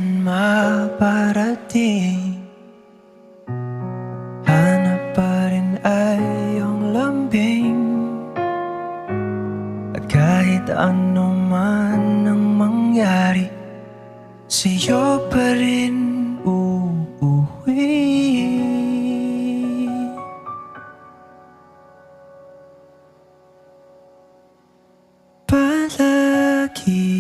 man maparating, hanap pa rin ay iyong lambing. At kahit ano man ang mangyari, sa'yo pa rin uuwi. Palagi.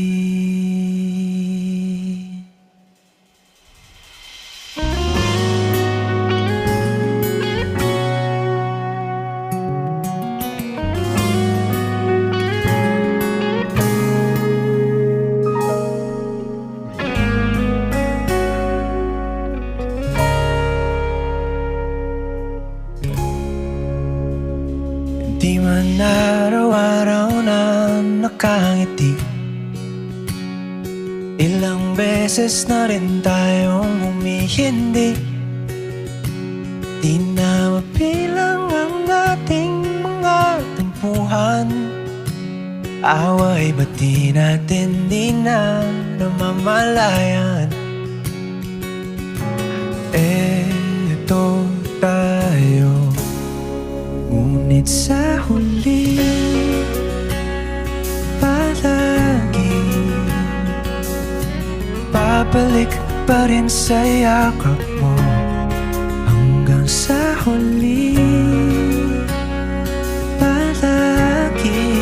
Di man araw-araw na nakangiti, ilang beses na rin tayong humihindi. Di na mabilang ang ating mga tampuhan. Away ba't di natin di na namamalayan? Eto tayo, ngunit sa huli palagi babalik pa rin sa yakap mo. Hanggang sa huli palagi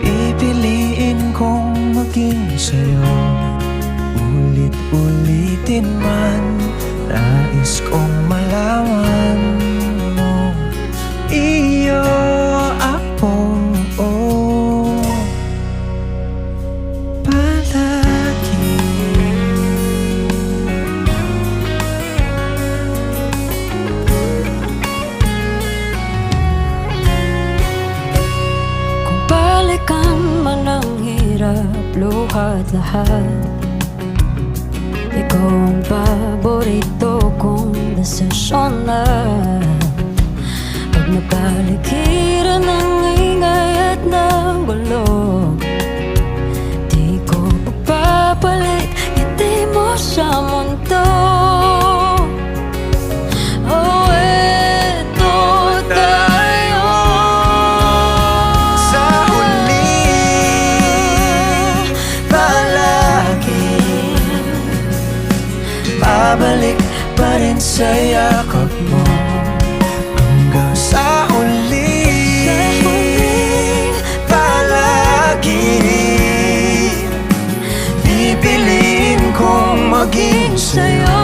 pipiliin kong maging sa'yo. Ulit-ulitin man, nais kong malaman mo, iyo ako, palagi. Kung balikan man ang hirap, luha't lahat, ikaw ang paborito kong desisyon na. Pag napaligiran ng ingay at ng gulo, di ko pagpapalit ngiti mo sa mundo. Oh, eto tayo Sa huli palagi babalik pa rin sa yakap mo. Hanggang sa huli palagi pipiliin kong maging sa'yo.